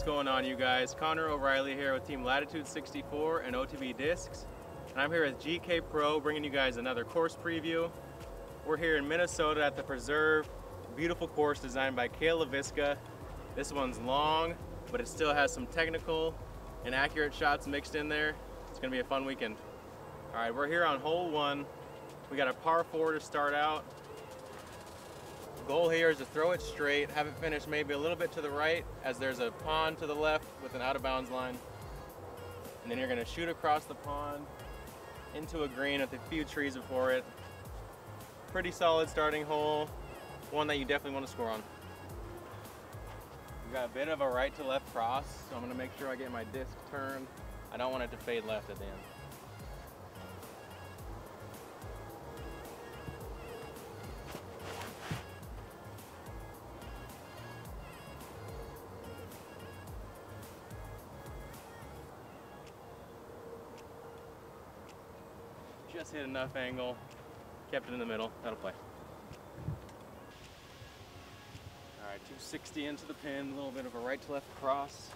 going on, you guys? Connor O'Reilly here with Team Latitude 64 and OTB Discs. And I'm here with GK Pro bringing you guys another course preview. We're here in Minnesota at the Preserve. Beautiful course designed by Kale LaVisca. This one's long, but it still has some technical and accurate shots mixed in there. It's gonna be a fun weekend. All right, we're here on hole 1. We got a par 4 to start out. Goal here is to throw it straight, have it finish maybe a little bit to the right as there's a pond to the left with an out of bounds line. And then you're gonna shoot across the pond into a green with a few trees before it. Pretty solid starting hole, one that you definitely want to score on. We've got a bit of a right to left cross, so I'm gonna make sure I get my disc turned. I don't want it to fade left at the end. Just hit enough angle, kept it in the middle, that'll play. All right, 260 into the pin, a little bit of a right to left cross.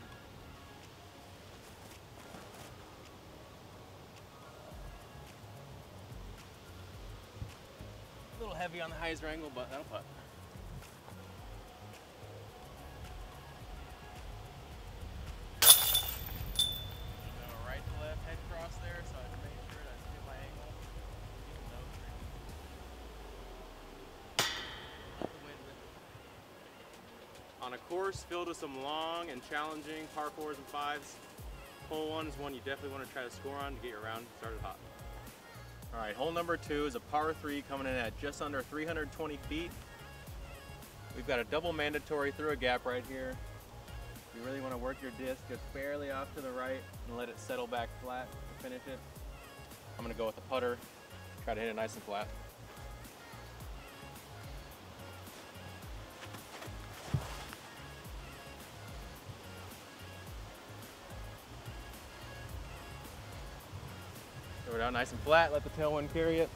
A little heavy on the hyzer angle, but that'll putt. Right to left head cross there, so I can make sure that I hit my angle. On a course filled with some long and challenging par 4s and 5s, hole 1 is one you definitely want to try to score on to get your round started hot. All right, hole number 2 is a par 3 coming in at just under 320 feet. We've got a double mandatory through a gap right here. You really want to work your disc just barely off to the right and let it settle back flat to finish it. I'm going to go with the putter, try to hit it nice and flat. Throw it out nice and flat, let the tailwind carry it.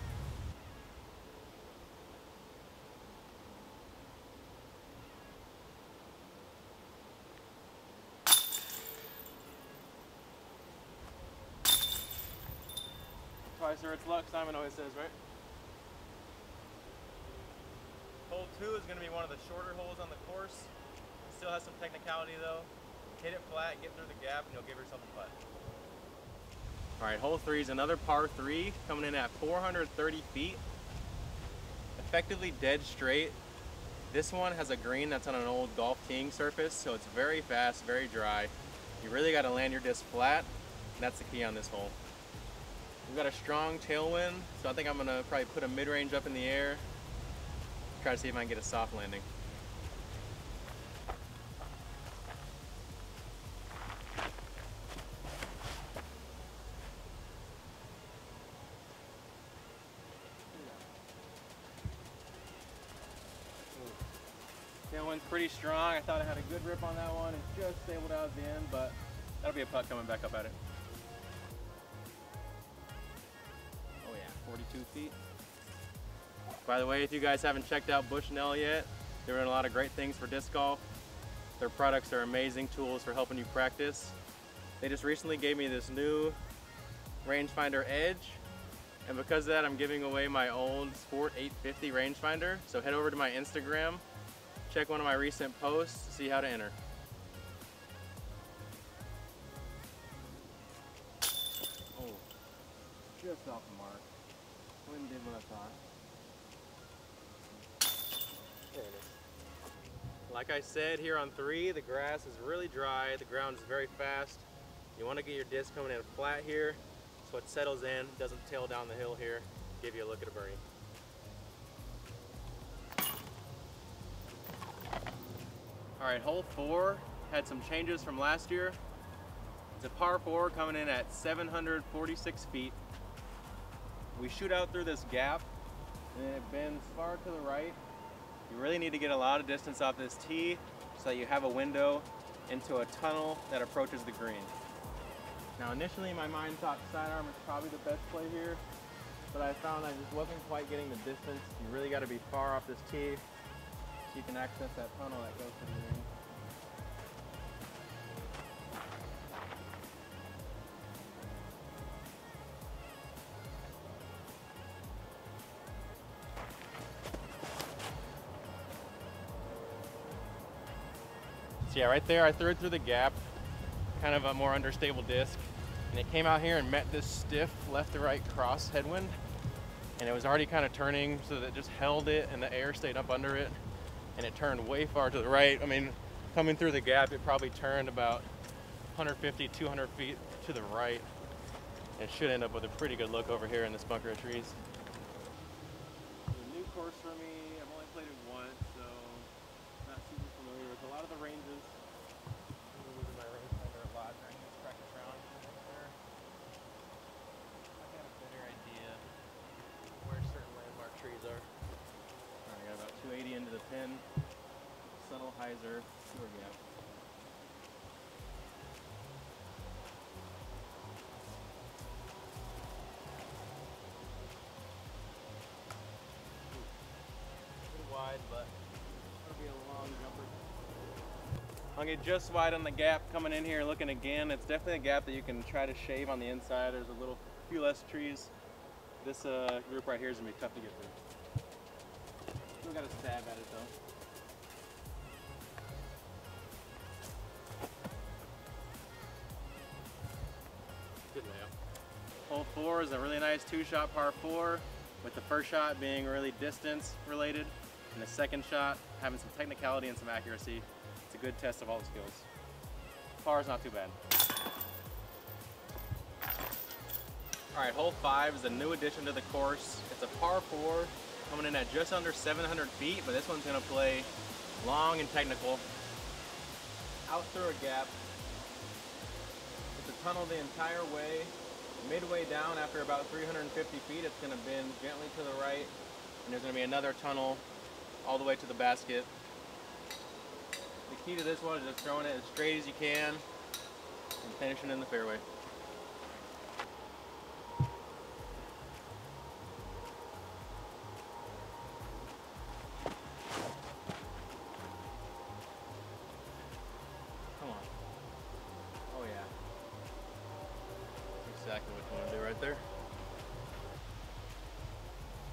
Twice or it's luck, Simon always says, right? Hole 2 is going to be one of the shorter holes on the course. It still has some technicality though. Hit it flat, get through the gap, and you'll give yourself a putt. All right, hole 3 is another par 3 coming in at 430 feet. Effectively dead straight. This one has a green that's on an old golf teeing surface, so it's very fast, very dry. You really got to land your disc flat, and that's the key on this hole. We've got a strong tailwind, so I think I'm gonna probably put a mid-range up in the air, try to see if I can get a soft landing. Tailwind's pretty strong. I thought I had a good rip on that one. It just sailed out at the end, but that'll be a putt coming back up at it. Oh yeah, 42 feet. By the way, if you guys haven't checked out Bushnell yet, they're doing a lot of great things for disc golf. Their products are amazing tools for helping you practice. They just recently gave me this new rangefinder Edge, and because of that, I'm giving away my old Sport 850 rangefinder. So head over to my Instagram, check one of my recent posts to see how to enter. Oh, just off the mark. Wind did what I thought. There it is. Like I said, here on 3, the grass is really dry, the ground is very fast. You want to get your disc coming in flat here so it settles in, doesn't tail down the hill here, give you a look at a birdie. All right, hole 4 had some changes from last year. It's a par 4 coming in at 746 feet. We shoot out through this gap and it bends far to the right. You really need to get a lot of distance off this tee so that you have a window into a tunnel that approaches the green. Now initially my mind thought sidearm is probably the best play here, but I found I just wasn't quite getting the distance. You really got to be far off this tee so you can access that tunnel that goes to the green. So yeah, right there I threw it through the gap, kind of a more understable disc, and it came out here and met this stiff left to right cross headwind, and it was already kind of turning, so that it just held it and the air stayed up under it, and it turned way far to the right. I mean, coming through the gap, it probably turned about 150, 200 feet to the right. It should end up with a pretty good look over here in this bunker of trees. It's a new course for me. I've only played it once, so not super familiar with a lot of the ranges. I'm using my rangefinder a lot during these practice rounds. I got a better idea where certain landmark trees are. Alright, I got about 280 into the pin. Subtle hyzer, sewer gap. Wide, but it'll be a long jumper. I'll get just wide on the gap coming in here. Looking again, it's definitely a gap that you can try to shave on the inside. There's a few less trees. This group right here is gonna be tough to get through. Still got a stab at it though. Good layout. Hole 4 is a really nice 2-shot par 4, with the first shot being really distance related, and the second shot having some technicality and some accuracy. It's a good test of all the skills. Par is not too bad. All right, hole 5 is a new addition to the course. It's a par 4 coming in at just under 700 feet, but this one's gonna play long and technical. Out through a gap. It's a tunnel the entire way. Midway down, after about 350 feet, it's gonna bend gently to the right, and there's gonna be another tunnel all the way to the basket. The key to this one is just throwing it as straight as you can and finishing in the fairway. Come on. Oh yeah. That's exactly what you want to do right there.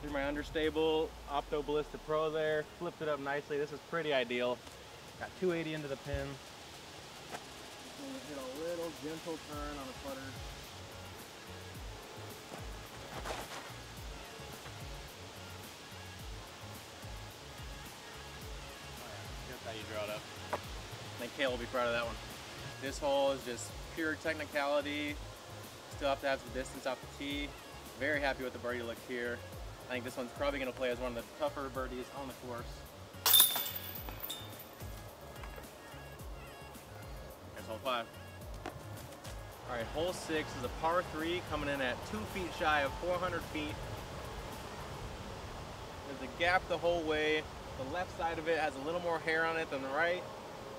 Through my understable Opto Ballista Pro there, flipped it up nicely. This is pretty ideal. Got 280 into the pin. Just want to hit a little gentle turn on the putter. Oh yeah, that's how you draw it up. I think Kale will be proud of that one. This hole is just pure technicality. Still have to have some distance off the tee. Very happy with the birdie look here. I think this one's probably going to play as one of the tougher birdies on the course. Here's hole 5. All right, hole 6 is a par 3 coming in at 2 feet shy of 400 feet. There's a gap the whole way. The left side of it has a little more hair on it than the right.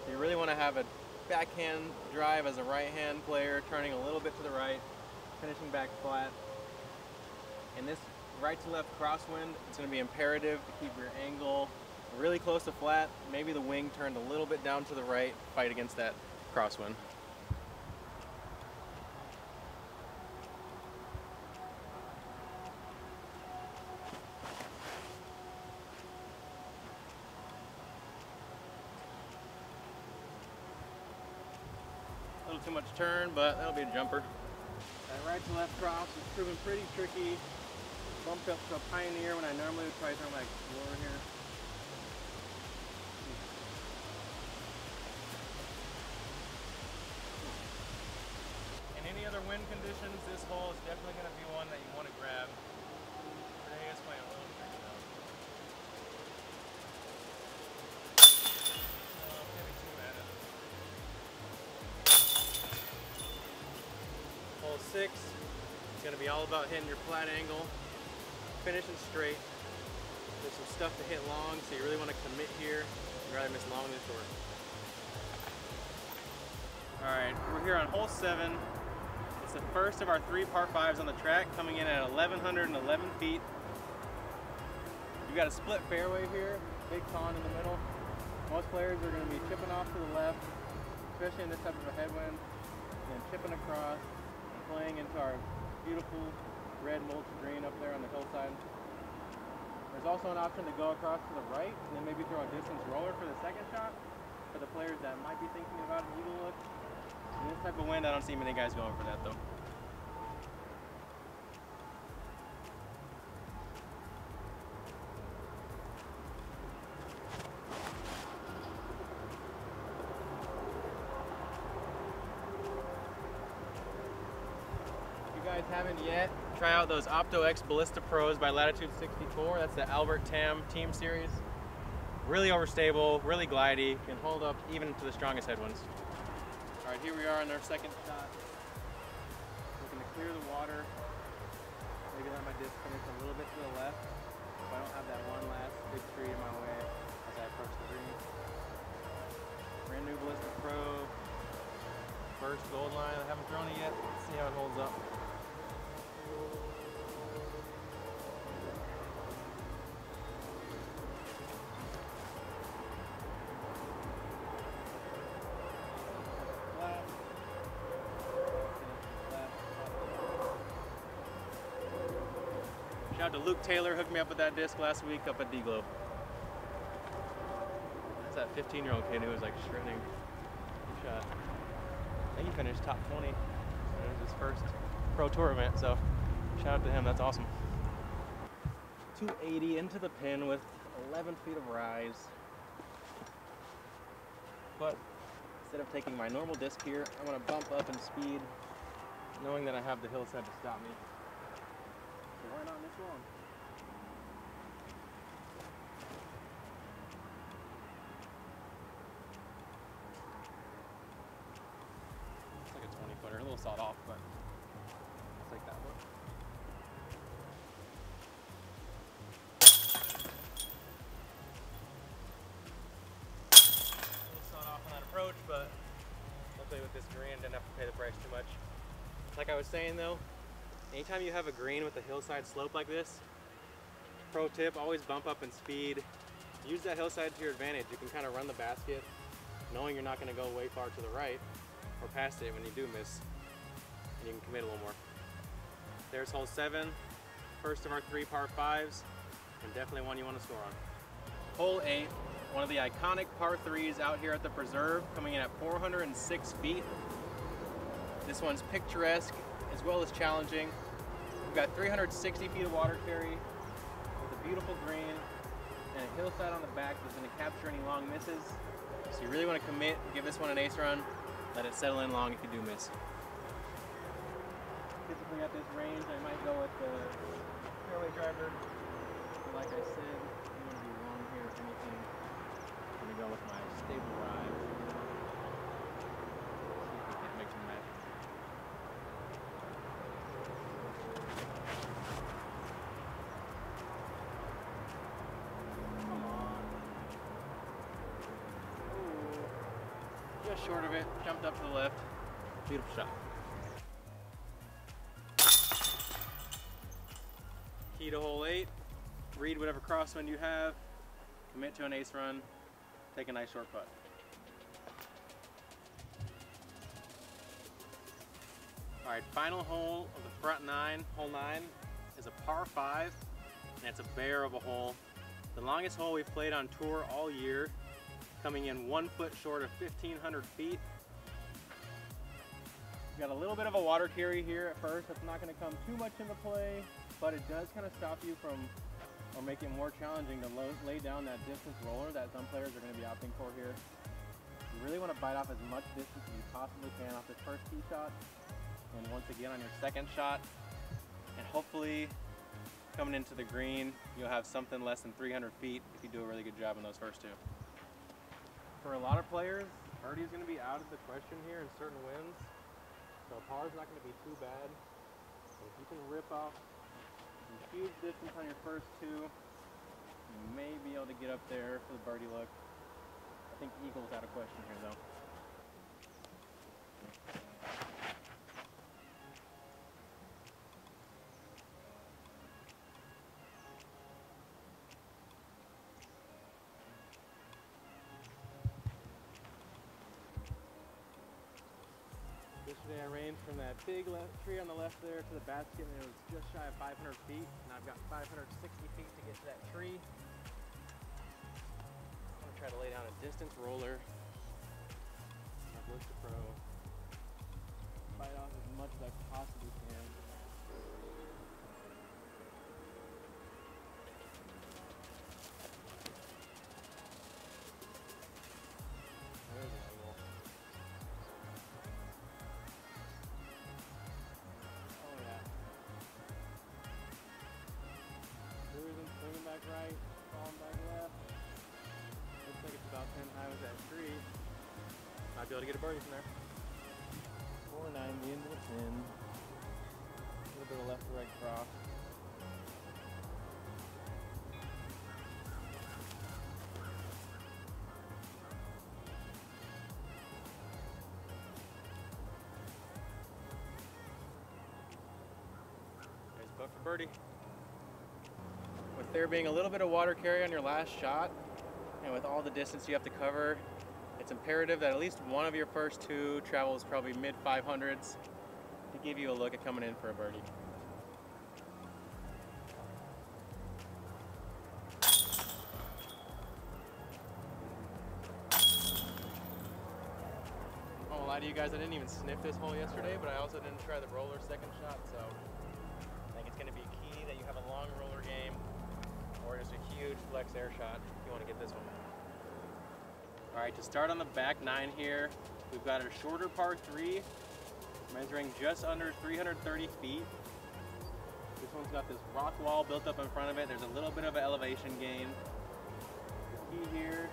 So you really want to have a backhand drive as a right-hand player, turning a little bit to the right, finishing back flat. And this right to left crosswind, it's going to be imperative to keep your angle really close to flat. Maybe the wing turned a little bit down to the right, fight against that crosswind. A little too much turn, but that'll be a jumper. That right to left cross is proving pretty tricky. Bumped up to a Pioneer when I normally would probably throw my Explorer here. In any other wind conditions, this hole is definitely going to be one that you want to grab. Today it's playing a little tricky though. Maybe too bad. Hole 6. It's going to be all about hitting your flat angle, finishing straight. There's some stuff to hit long, so you really want to commit here. You'd rather miss long than short. Alright, we're here on hole 7. It's the first of our 3 par 5s on the track, coming in at 1,111 feet. You've got a split fairway here, big pond in the middle. Most players are going to be chipping off to the left, especially in this type of a headwind, and then chipping across, and playing into our beautiful red mulch green up there on the hillside. There's also an option to go across to the right and then maybe throw a distance roller for the second shot. For the players that might be thinking about an eagle look. In this type of wind, I don't see many guys going for that though. If you guys haven't yet, try out those Opto X Ballista Pros by Latitude 64. That's the Albert Tam Team Series. Really overstable, really glidey, can hold up even to the strongest headwinds. All right, here we are on our second shot. Looking to clear the water. Maybe let my disc finish a little bit to the left, so I don't have that one last big tree in my way as I approach the green. Brand new Ballista Pro, first gold line. I haven't thrown it yet. Let's see how it holds up. Shout out to Luke Taylor, hooked me up with that disc last week up at D-Globe. That's that 15-year-old kid who was like shredding. Good shot. I think he finished top 20. It was his first pro tour event, so shout out to him, that's awesome. 280 into the pin with 11 feet of rise. But instead of taking my normal disc here, I'm gonna bump up in speed, knowing that I have the hillside to stop me. Why not this long? It's like a 20-footer, a little sawed off, but I'll take that one. A little sawed off on that approach, but luckily with this green, I didn't have to pay the price too much. Like I was saying though, anytime you have a green with a hillside slope like this, pro tip, always bump up in speed. Use that hillside to your advantage. You can kind of run the basket, knowing you're not going to go way far to the right or past it when you do miss, and you can commit a little more. There's hole 7, first of our 3 par 5s, and definitely one you want to score on. Hole 8, one of the iconic par 3s out here at the preserve, coming in at 406 feet. This one's picturesque as well as challenging. We've got 360 feet of water carry with a beautiful green and a hillside on the back that's going to capture any long misses. So you really want to commit, give this one an ace run, let it settle in long if you do miss. Typically at this range, I might go with the fairway driver. But like I said, I'm going to be long here if anything. I'm going to go with my stable drive. See if we can mix and match. Just short of it, jumped up to the left. Beautiful shot. Key to hole 8, read whatever crosswind you have, commit to an ace run, take a nice short putt. Alright, final hole of the front 9, hole 9, is a par 5, and it's a bear of a hole. The longest hole we've played on tour all year, coming in 1 foot short of 1,500 feet. We've got a little bit of a water carry here at first. That's not going to come too much into play, but it does kind of stop you from, or make it more challenging to lay down that distance roller that some players are going to be opting for here. You really want to bite off as much distance as you possibly can off this first tee shot, and once again on your second shot, and hopefully coming into the green, you'll have something less than 300 feet if you do a really good job on those first 2. For a lot of players, birdie is going to be out of the question here in certain winds, so par is not going to be too bad. So if you can rip off some huge distance on your first 2, you may be able to get up there for the birdie look. I think eagle's out of question here though. Yesterday I ranged from that big tree on the left there to the basket, and it was just shy of 500 feet, and I've got 560 feet to get to that tree. I'm going to try to lay down a distance roller Bush to Pro. Bite off as much as I possibly can. There's an angle. Oh yeah. Cruising, swinging back right, falling back left. Looks like it's about 10 high with that tree. Might be able to get a birdie from there. 490 into the pin. A little bit of left to right cross. There's a putt for birdie. With there being a little bit of water carry on your last shot, and with all the distance you have to cover, it's imperative that at least one of your first two travels probably mid 500s to give you a look at coming in for a birdie. I won't lie to you guys, I didn't even sniff this hole yesterday, but I also didn't try the roller second shot, so I think it's going to be key that you have a long roller game or just a huge flex air shot if you want to get this one. All right, to start on the back nine here, we've got a shorter par 3, measuring just under 330 feet. This one's got this rock wall built up in front of it. There's a little bit of an elevation gain. The key here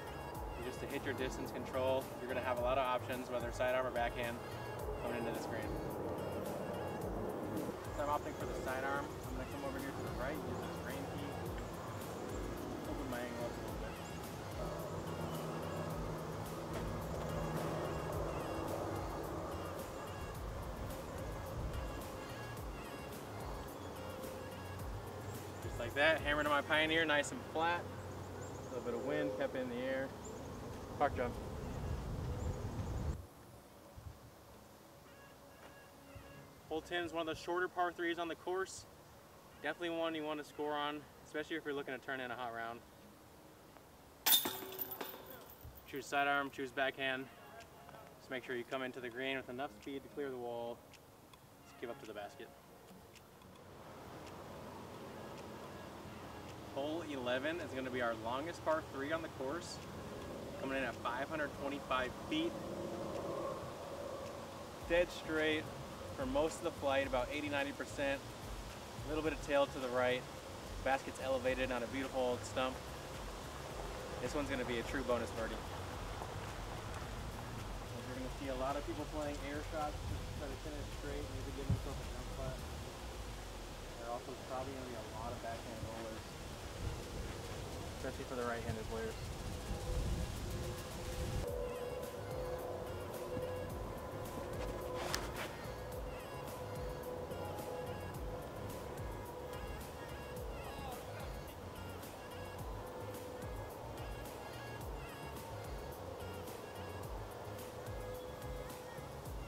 is just to hit your distance control. You're gonna have a lot of options, whether sidearm or backhand, coming into this green. So I'm opting for the sidearm. I'm gonna come over here to the right, use this green key, open my angle up a little bit. Like that, hammer to my Pioneer, nice and flat. A little bit of wind kept in the air. Park jump. Hole 10 is one of the shorter par 3s on the course. Definitely one you want to score on, especially if you're looking to turn in a hot round. Choose sidearm, choose backhand. Just make sure you come into the green with enough speed to clear the wall. Just give up to the basket. Hole 11 is going to be our longest par 3 on the course, coming in at 525 feet. Dead straight for most of the flight, about 80-90%. A little bit of tail to the right. Basket's elevated on a beautiful old stump. This one's going to be a true bonus birdie. You're going to see a lot of people playing air shots to try to finish straight, maybe give themselves a jump putt. There also probably going to be a lot of backhand rollers, especially for the right-handed players.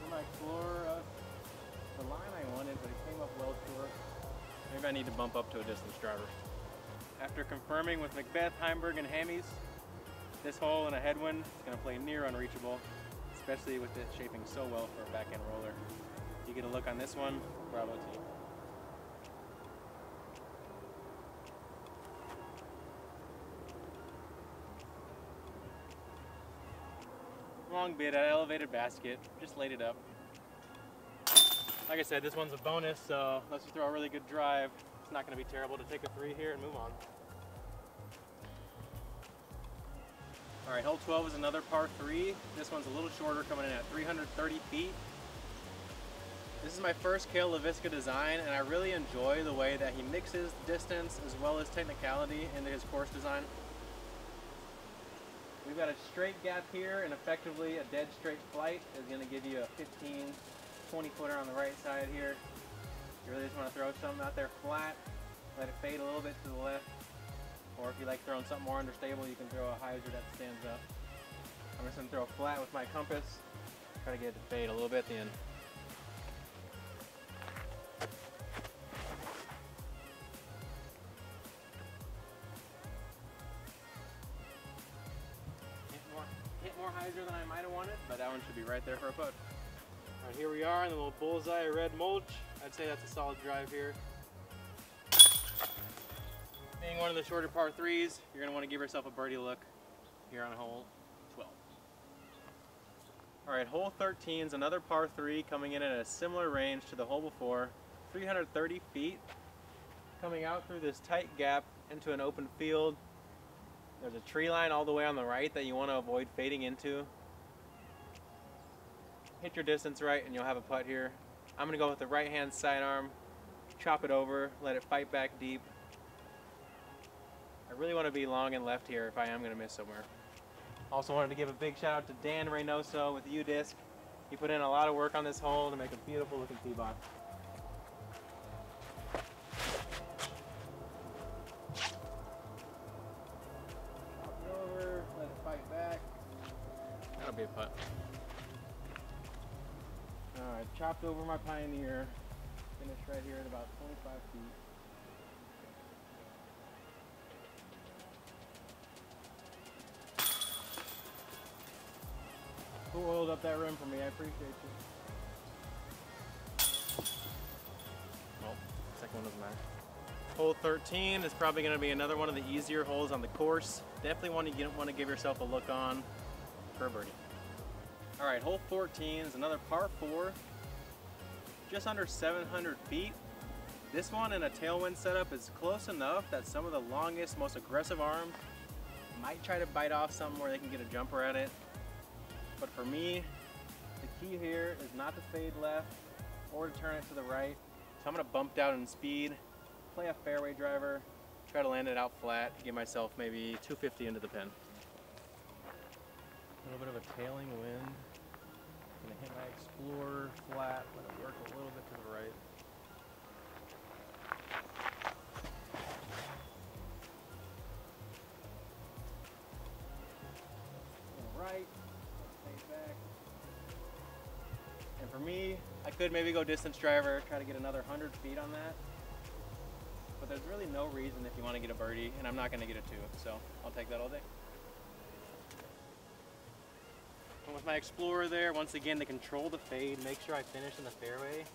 For my Explorer, the line I wanted, but it came up well short. Maybe I need to bump up to a distance driver. After confirming with Macbeth, Heimberg, and Hammies, this hole in a headwind is going to play near unreachable, especially with it shaping so well for a backhand roller. If you get a look on this one, bravo to you. Long bit at elevated basket, just laid it up. Like I said, this one's a bonus, so unless you throw a really good drive, it's not going to be terrible to take a 3 here and move on. All right, hole 12 is another par 3. This one's a little shorter, coming in at 330 feet. This is my first Cale LaVisca design, and I really enjoy the way that he mixes distance as well as technicality into his course design. We've got a straight gap here, and effectively a dead straight flight is going to give you a 15, 20 footer on the right side here. You really just want to throw something out there flat, let it fade a little bit to the left, or if you like throwing something more understable, you can throw a hyzer that stands up. I'm just going to throw flat with my compass, try to get it to fade a little bit at the end. Hit more hyzer than I might have wanted, but that one should be right there for a putt. All right, here we are in the little bullseye red mulch. I'd say that's a solid drive here. Being one of the shorter par 3s, you're gonna want to give yourself a birdie look here on hole 12. All right, hole 13 is another par 3 coming in at a similar range to the hole before, 330 feet, coming out through this tight gap into an open field. There's a tree line all the way on the right that you want to avoid fading into. Hit your distance right and you'll have a putt here. I'm going to go with the right-hand sidearm, chop it over, let it fight back deep. I really want to be long and left here if I am going to miss somewhere. Also wanted to give a big shout out to Dan Reynoso with U-Disc. He put in a lot of work on this hole to make a beautiful looking tee box. Chop it over, let it fight back. That'll be a putt. Alright, chopped over my Pioneer. Finished right here at about 25 feet. Who oiled up that rim for me? I appreciate you. Well, second one doesn't matter. Hole 13 is probably going to be another one of the easier holes on the course. Definitely one you want to give yourself a look on for a birdie. Alright, hole 14 is another par 4. Just under 700 feet. This one in a tailwind setup is close enough that some of the longest, most aggressive arms might try to bite off something where they can get a jumper at it. But for me, the key here is not to fade left or to turn it to the right. So I'm going to bump down in speed, play a fairway driver, try to land it out flat, give myself maybe 250 into the pin. A little bit of a tailing wind. I'm going to hit my Explorer flat, let it work a little bit to the right. Right. Back. And for me, I could maybe go distance driver, try to get another 100 feet on that. But there's really no reason if you want to get a birdie, and I'm not going to get a 2, so I'll take that all day. And with my Explorer there, once again, to control the fade, make sure I finish in the fairway.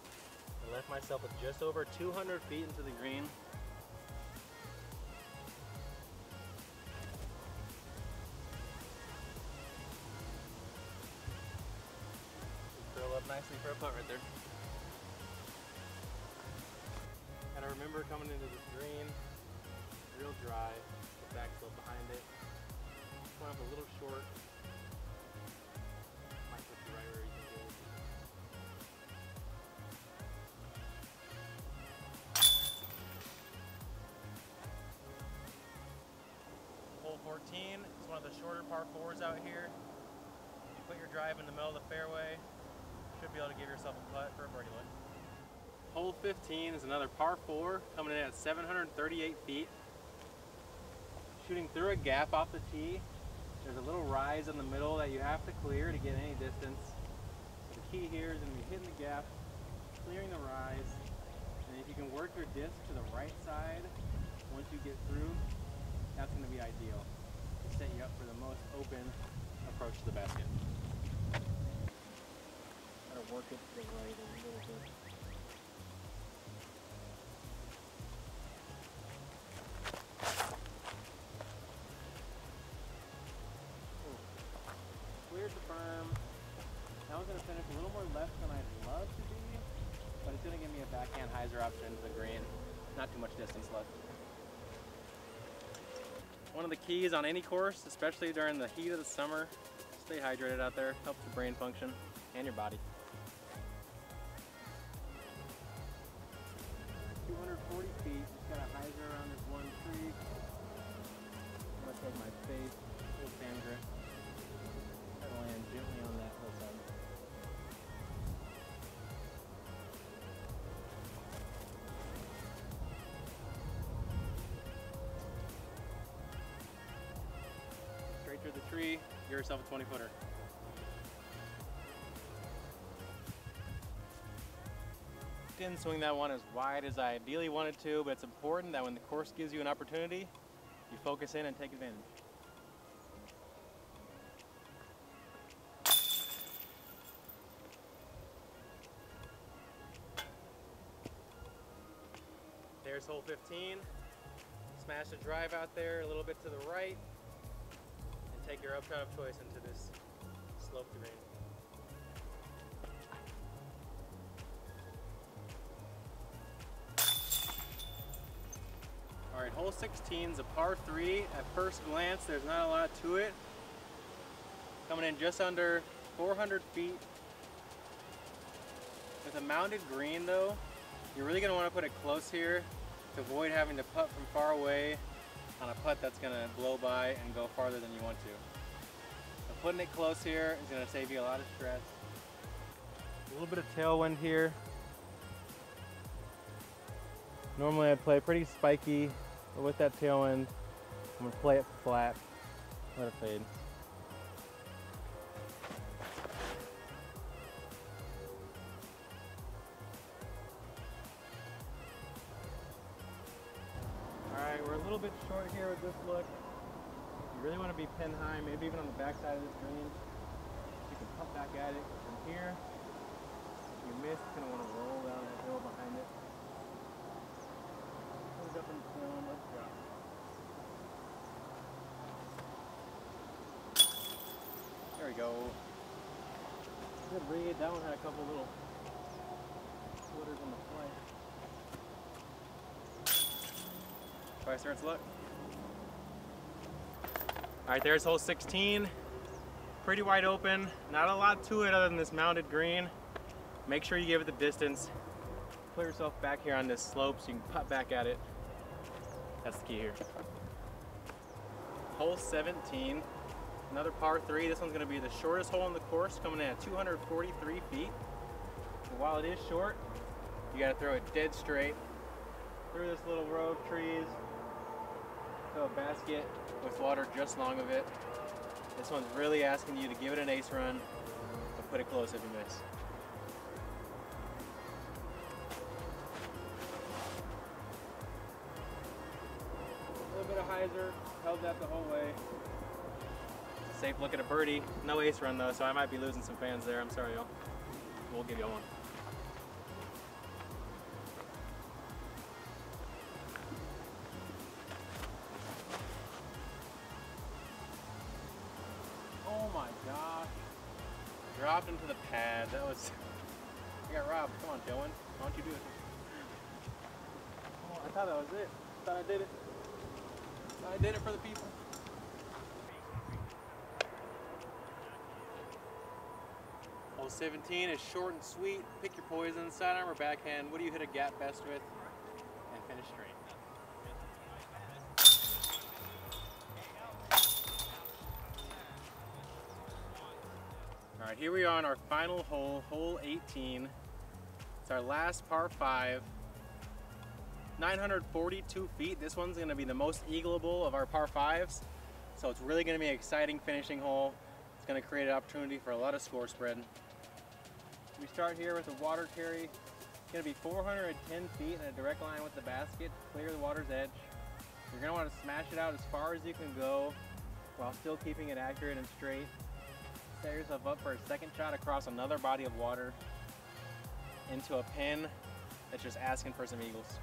I left myself with just over 200 feet into the green. Nicely for a putt right there. Gotta remember coming into this green, real dry, the back slope behind it. Went up a little short. Might put you right where you can go. Hole 14 is one of the shorter par 4s out here. You put your drive in the middle of the fairway. Should be able to give yourself a putt for a birdie look. Hole 15 is another par 4 coming in at 738 feet. Shooting through a gap off the tee. There's a little rise in the middle that you have to clear to get any distance. So the key here is going to be hitting the gap, clearing the rise, and if you can work your disc to the right side once you get through, that's going to be ideal to set you up for the most open approach to the basket. Work it to the right a little bit. Cleared the berm. Now I'm going to finish a little more left than I'd love to be, but it's going to give me a backhand hyzer option to the green. Not too much distance left. One of the keys on any course, especially during the heat of the summer, stay hydrated out there. Helps your brain function and your body. 240 feet, just got a hyzer around this one tree. I'm going to take my face, little sand grip, try to land gently on that hillside. Straight through the tree, give yourself a 20-footer. Didn't swing that one as wide as I ideally wanted to, but it's important that when the course gives you an opportunity, you focus in and take advantage. there's hole 15. Smash the drive out there a little bit to the right and take your upshot of choice into this sloped green. All right, hole 16 is a par 3. At first glance, there's not a lot to it. Coming in just under 400 feet. With a mounted green though, you're really gonna wanna put it close here to avoid having to putt from far away on a putt that's gonna blow by and go farther than you want to. So putting it close here is gonna save you a lot of stress. A little bit of tailwind here. Normally I'd play pretty spiky, but with that tailwind, I'm gonna play it flat, let it fade. Alright, we're a little bit short here with this look. You really want to be pin high, maybe even on the back side of this green. You can pump back at it from here. If you miss, you're going to want to roll down that hill behind it. Hold up and down, let's drop. There we go. Good read. That one had a couple little splitters on the flight. Twice starts luck. All right, there's hole 16. Pretty wide open. Not a lot to it other than this mounted green. Make sure you give it the distance. Put yourself back here on this slope so you can putt back at it. That's the key here. Hole 17, another par 3. This one's gonna be the shortest hole in the course, coming in at 243 feet. And while it is short, you gotta throw it dead straight through this little row of trees. A basket with water just long of it. This one's really asking you to give it an ace run, but put it close if you miss. A little bit of hyzer, held that the whole way. Safe look at a birdie. No ace run though, so I might be losing some fans there. I'm sorry, y'all. We'll give y'all one. Dropped into the pad. That was. I got robbed. Come on, Dylan. Why don't you do it? Oh, I thought that was it. I thought I did it. I did it for the people. Hole 17 is short and sweet. Pick your poison. Sidearm or backhand. What do you hit a gap best with? And finish straight. All right, here we are on our final hole, hole 18. It's our last par 5. 942 feet. This one's gonna be the most eagleable of our par 5s. So it's really gonna be an exciting finishing hole. It's gonna create an opportunity for a lot of score spread. We start here with a water carry. It's gonna be 410 feet in a direct line with the basket, clear the water's edge. You're gonna wanna smash it out as far as you can go while still keeping it accurate and straight. Set yourself up for a second shot across another body of water into a pin that's just asking for some eagles.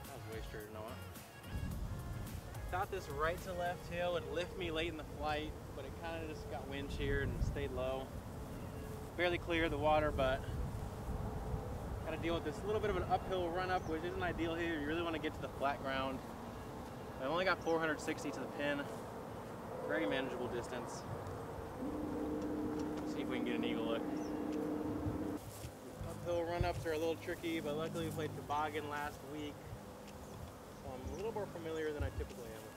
That was way straighter than I want. Thought this right to left hill would lift me late in the flight, but it kind of just got wind sheared and stayed low. Barely cleared the water, but got to deal with this little bit of an uphill run up, which isn't ideal here. You really want to get to the flat ground. I only got 460 to the pin. Very manageable distance. See if we can get an eagle look. Uphill run ups are a little tricky, but luckily we played toboggan last week, so I'm a little more familiar than I typically am with them.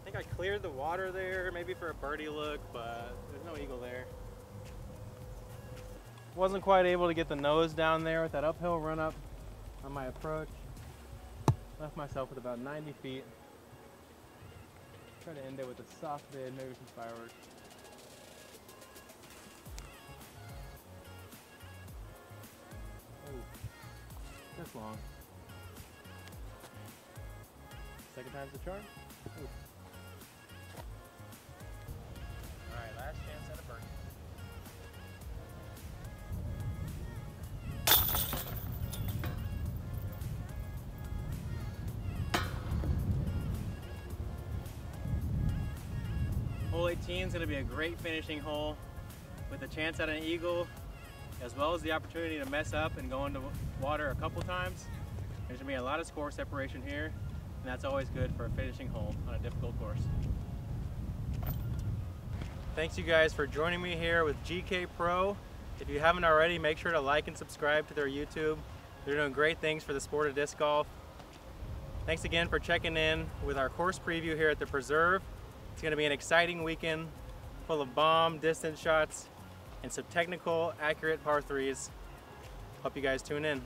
I think I cleared the water there, maybe for a birdie look, but there's no eagle there. Wasn't quite able to get the nose down there with that uphill run up on my approach. Left myself with about 90 feet. Try to end it with a soft vid, maybe some fireworks. Oh, that's long. Second time's the charm. Ooh. All right, last chance at a birdie. Hole 18 is going to be a great finishing hole with a chance at an eagle, as well as the opportunity to mess up and go into water a couple times. There's going to be a lot of score separation here, and that's always good for a finishing hole on a difficult course. Thanks you guys for joining me here with GK Pro. If you haven't already, make sure to like and subscribe to their YouTube. They're doing great things for the sport of disc golf. Thanks again for checking in with our course preview here at the Preserve. It's going to be an exciting weekend full of bomb distance shots and some technical, accurate par threes. Hope you guys tune in.